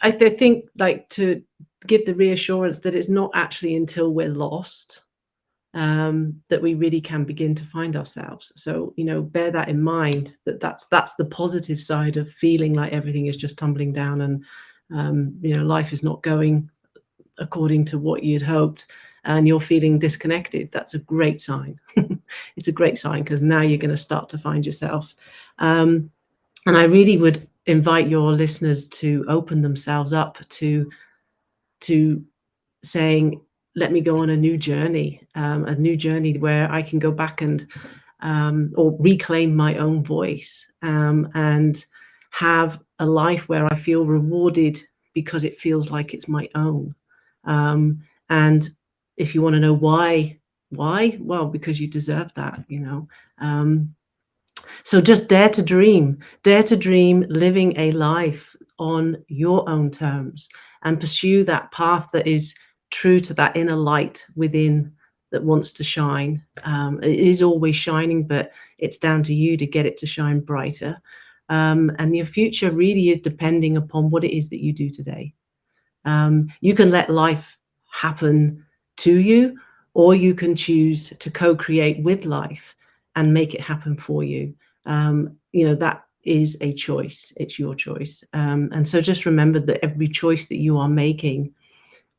I think, like, to give the reassurance that it's not actually until we're lost that we really can begin to find ourselves. So, bear that in mind, that's the positive side of feeling like everything is just tumbling down, and life is not going according to what you'd hoped, and you're feeling disconnected. That's a great sign. It's a great sign, because now you're going to start to find yourself. And I really would invite your listeners to open themselves up to saying, let me go on a new journey where I can go back and or reclaim my own voice, and have a life where I feel rewarded because it feels like it's my own. And if you want to know why, well, because you deserve that. So just dare to dream living a life on your own terms and pursue that path that is true to that inner light within that wants to shine. It is always shining, but it's down to you to get it to shine brighter. And your future really is depending upon what it is that you do today. You can let life happen to you, or you can choose to co-create with life and make it happen for you. That is a choice. It's your choice. And so just remember that every choice that you are making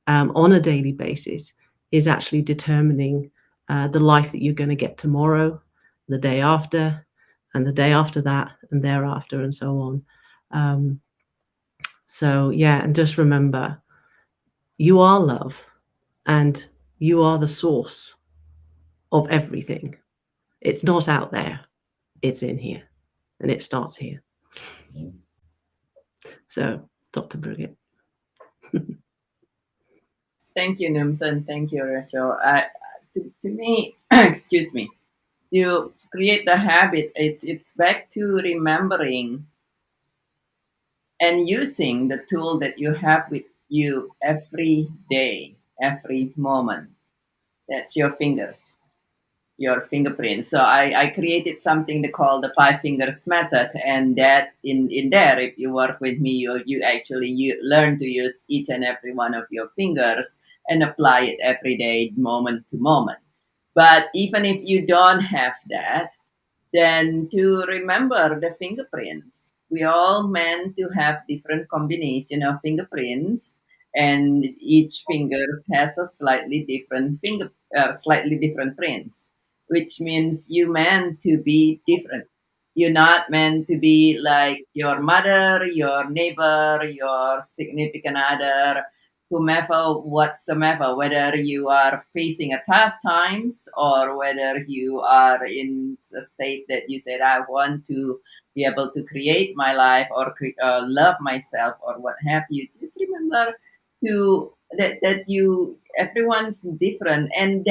on a daily basis is actually determining the life that you're going to get tomorrow, the day after, and the day after that, and thereafter, and so on. So yeah, and just remember, you are love, and you are the source of everything. It's not out there, it's in here, and it starts here. So, Dr. Bridget. Thank you, Nimson. Thank you, Rachel. To me, excuse me, to create the habit, it's back to remembering and using the tool that you have with you every day, every moment. That's your fingers, your fingerprints. So I created something they call the five fingers method, and that in there, if you work with me, you learn to use each and every one of your fingers and apply it every day, moment to moment. But even if you don't have that, then to remember the fingerprints. We all meant to have different combination of fingerprints, and each finger has a slightly different prints, which means you meant to be different. You're not meant to be like your mother, your neighbor, your significant other, whomever, whatsoever, whether you are facing a tough times or whether you are in a state that you said, I want to be able to create my life or love myself or what have you. Just remember that you everyone's different, and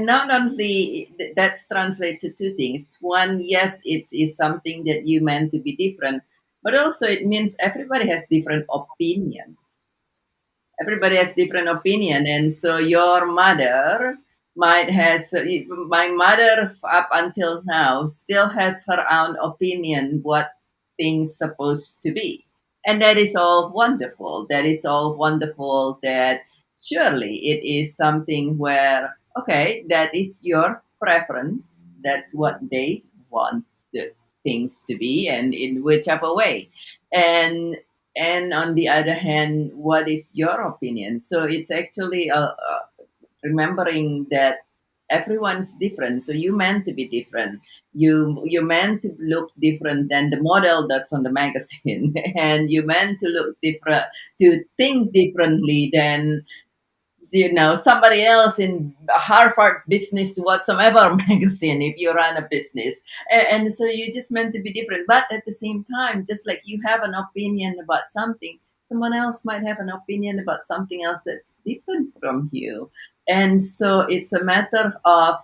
not only that's translated to two things. One, yes, it's is something that you meant to be different, but also it means everybody has different opinion. Everybody has different opinion, and so your mother might has my mother up until now still has her own opinion what things supposed to be, and that is all wonderful. That is all wonderful. That surely it is something where, okay, that is your preference, that's what they want the things to be, and in whichever way. And and on the other hand, what is your opinion? So it's actually remembering that everyone's different, so you meant to be different. You meant to look different than the model that's on the magazine and you meant to look different, to think differently than somebody else in Harvard Business whatsoever magazine if you run a business. And so you just meant to be different, but at the same time, just like you have an opinion about something, someone else might have an opinion about something else that's different from you. And so it's a matter of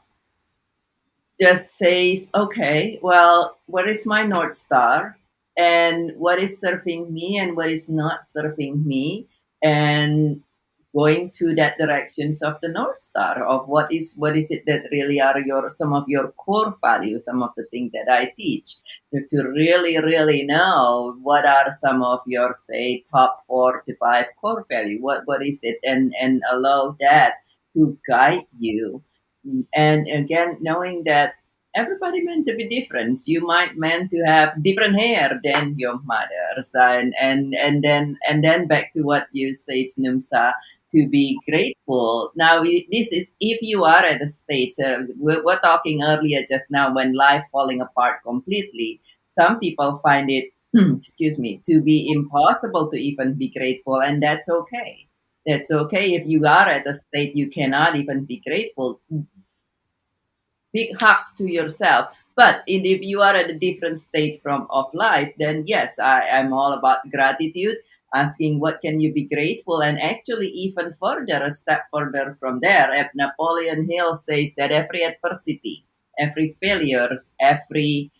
just says, okay, well, what is my North Star? And what is serving me and what is not serving me? And going to that directions of the North Star of what is it that really are your some of your core values, some of the things that I teach. To really, really know what are some of your say top 4 to 5 core value. What is it? And allow that to guide you. And again, knowing that everybody meant to be different. You might meant to have different hair than your mother's, and then back to what you said, Numsa, to be grateful. Now, this is if you are at a stage. We're talking earlier just now when life falling apart completely. Some people find it, excuse me, to be impossible to even be grateful, and that's okay. That's okay if you are at a state you cannot even be grateful. Big hugs to yourself. But if you are at a different state from of life, then yes, I am all about gratitude, asking what can you be grateful, and actually even further, a step further from there, if Napoleon Hill says that every adversity, every failures, every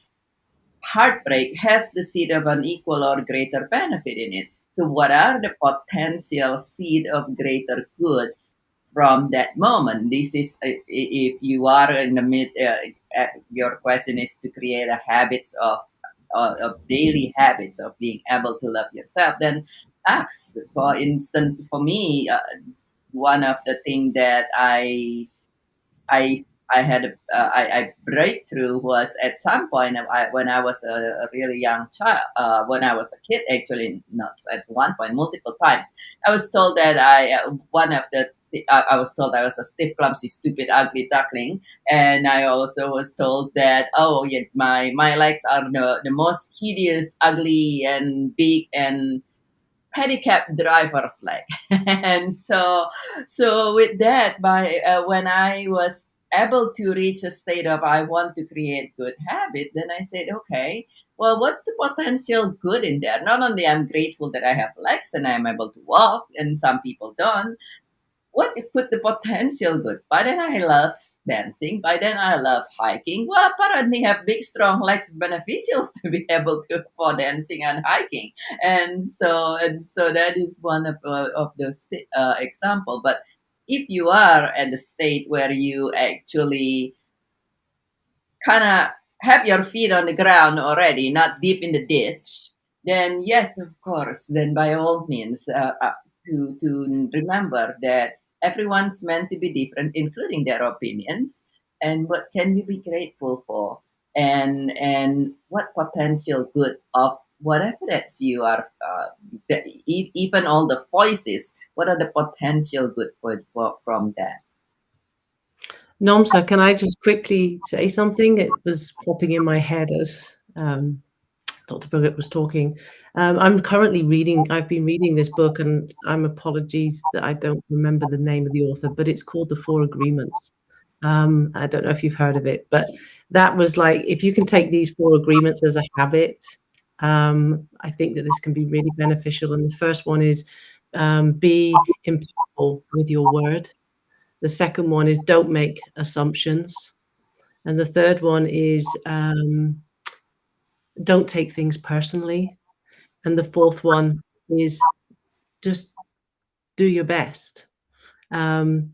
heartbreak has the seed of an equal or greater benefit in it. So, what are the potential seed of greater good from that moment? This is if you are in the mid. Your question is to create a habits of daily habits of being able to love yourself. Then ask. For instance, for me, one of the things that I I had I breakthrough was at some point when I was a really young child, when I was a kid, actually not at one point, multiple times I was told that one of the I was told I was a stiff, clumsy, stupid, ugly duckling, and I also was told that, oh yeah, my legs are the most hideous, ugly, and big, and pedicab driver's leg. And so with that, by when I was able to reach a state of I want to create good habit, then I said, okay, well, what's the potential good in there? Not only I'm grateful that I have legs and I'm able to walk, and some people don't, what could the potential good? By then I love dancing. By then I love hiking. Well, apparently have big strong legs is beneficial to be able to for dancing and hiking. And so that is one of those example. But if you are at the state where you actually kind of have your feet on the ground already, not deep in the ditch, then yes, of course, then by all means, to remember that everyone's meant to be different, including their opinions, and what can you be grateful for, and what potential good of whatever that you are, even all the voices, what are the potential good for from that? Nomsa, can I just quickly say something? It was popping in my head as Dr. Birgit was talking. I'm currently reading, I've been reading this book, and I'm apologies that I don't remember the name of the author, but it's called The Four Agreements. I don't know if you've heard of it, but that was like, if you can take these four agreements as a habit, I think that this can be really beneficial. And the first one is be impeccable with your word. The second one is don't make assumptions. And the third one is don't take things personally. And the fourth one is just do your best. And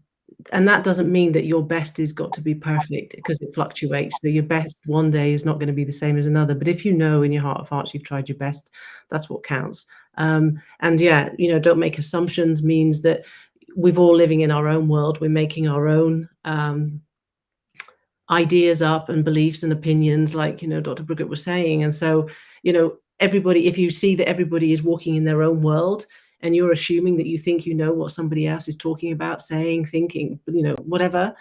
that doesn't mean that your best has got to be perfect, because it fluctuates. So your best one day is not going to be the same as another. But if you know in your heart of hearts you've tried your best, that's what counts. And yeah, don't make assumptions means that we're all living in our own world. We're making our own ideas up and beliefs and opinions, like Dr. Brigitte was saying. And so everybody, if you see that everybody is walking in their own world, and you're assuming that you think you know what somebody else is talking about, saying, thinking, whatever,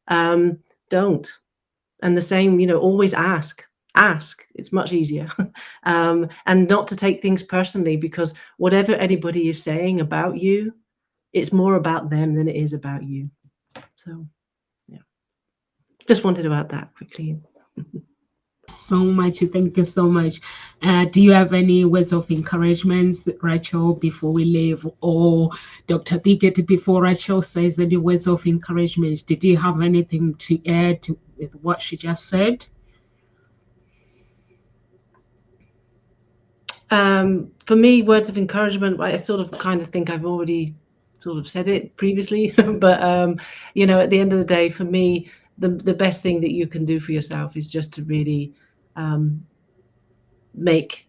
don't. And the same, always ask. It's much easier. And not to take things personally, because whatever anybody is saying about you, it's more about them than it is about you. So just wanted to add that quickly. So much. Thank you so much. Do you have any words of encouragement, Rachel, before we leave, or Dr. Biggett, before Rachel says any words of encouragement? Did you have anything to add with what she just said? For me, words of encouragement, I sort of kind of think I've already sort of said it previously, but at the end of the day, for me, the best thing that you can do for yourself is just to really make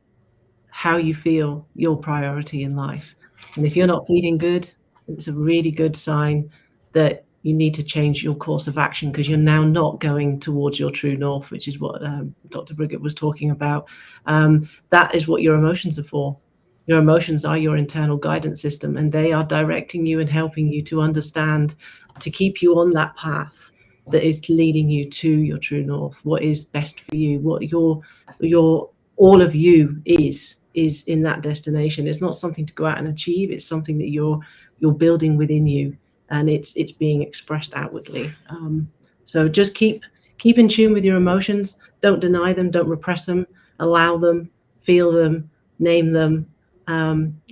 how you feel your priority in life. And if you're not feeling good, it's a really good sign that you need to change your course of action, because you're now not going towards your true north, which is what Dr. Brigitte was talking about. That is what your emotions are for. Your emotions are your internal guidance system, and they are directing you and helping you to understand, to keep you on that path that is leading you to your true north. What is best for you, what your all of you is in that destination. It's not something to go out and achieve. It's something that you're building within you, and it's being expressed outwardly. So just keep in tune with your emotions. Don't deny them. Don't repress them. Allow them. Feel them. Name them.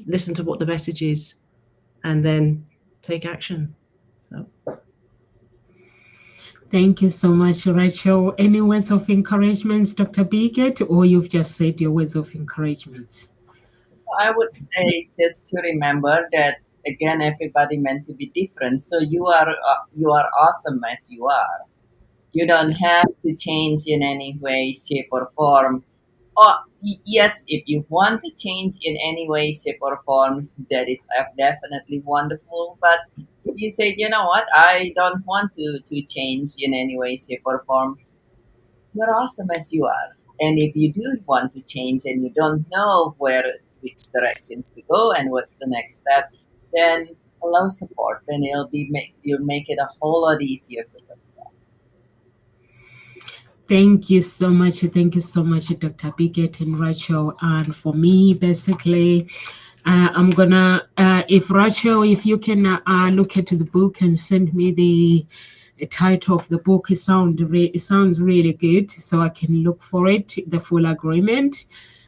Listen to what the message is, and then take action. So. Thank you so much, Rachel. Any words of encouragement, Dr. Bigot, or you've just said your words of encouragement? I would say just to remember that again, everybody meant to be different. So you are awesome as you are. You don't have to change in any way, shape, or form. Or yes, if you want to change in any way, shape, or forms, that is definitely wonderful. But if you say, you know what, I don't want to change in any way, shape, or form, you're awesome as you are. And if you do want to change and you don't know which directions to go and what's the next step, then allow support. Then you'll make it a whole lot easier for yourself. Thank you so much. Thank you so much, Dr. Bigot and Rachel. And for me, basically, I'm gonna, if Rachel, if you can look at the book and send me the title of the book, it sounds really good, so I can look for it. The full agreement.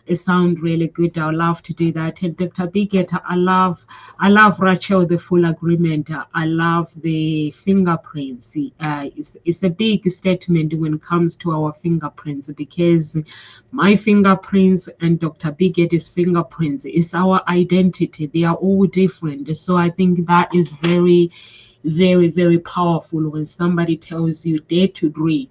It sounds really good. I would love to do that. And Dr. Bigot, I love Rachel, the full agreement. I love the fingerprints. It's a big statement when it comes to our fingerprints, because my fingerprints and Dr. Biget's fingerprints is our identity. They are all different. So I think that is very, very, very powerful when somebody tells you dare to dream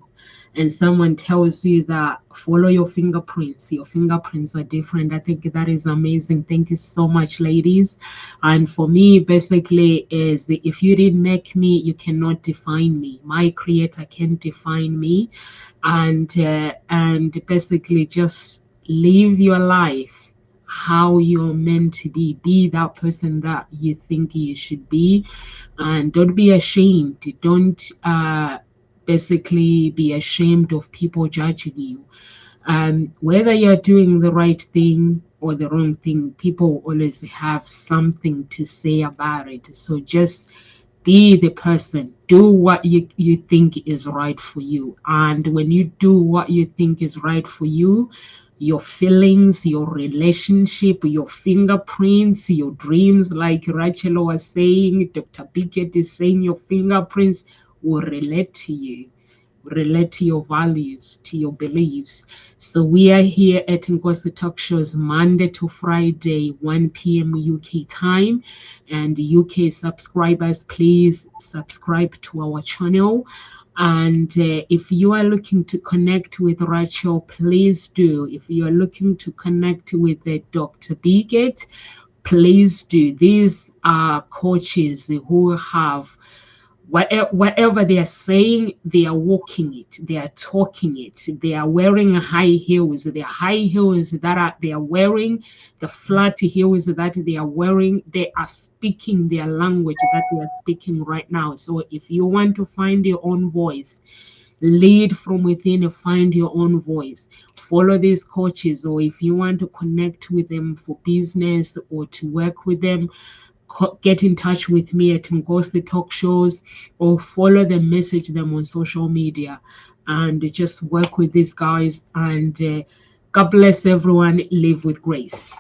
and someone tells you that follow your fingerprints are different. I think that is amazing. Thank you so much, ladies. And for me, basically, is if you didn't make me, you cannot define me. My creator can define me. And basically just live your life how you're meant to be that person that you think you should be, and don't be ashamed. Don't basically be ashamed of people judging you. Whether you're doing the right thing or the wrong thing, people always have something to say about it. So just be the person. Do what you think is right for you. And when you do what you think is right for you, your feelings, your relationship, your fingerprints, your dreams, like Rachel was saying, Dr. Bigot is saying, your fingerprints will relate to your values, to your beliefs. So we are here at Ngozi Talk Shows Monday to Friday, 1 p.m. UK time. And UK subscribers, please subscribe to our channel. And if you are looking to connect with Rachel, please do. If you are looking to connect with Dr. Bigot, please do. These are coaches who have whatever they are saying, they are walking it, they are talking it, they are wearing high heels, the high heels they are wearing, the flat heels that they are wearing, they are speaking their language that they are speaking right now. So if you want to find your own voice, lead from within and find your own voice, follow these coaches. Or if you want to connect with them for business or to work with them, get in touch with me at Ngozi Talk Shows, or follow them, message them on social media, and just work with these guys. And God bless everyone. Live with grace.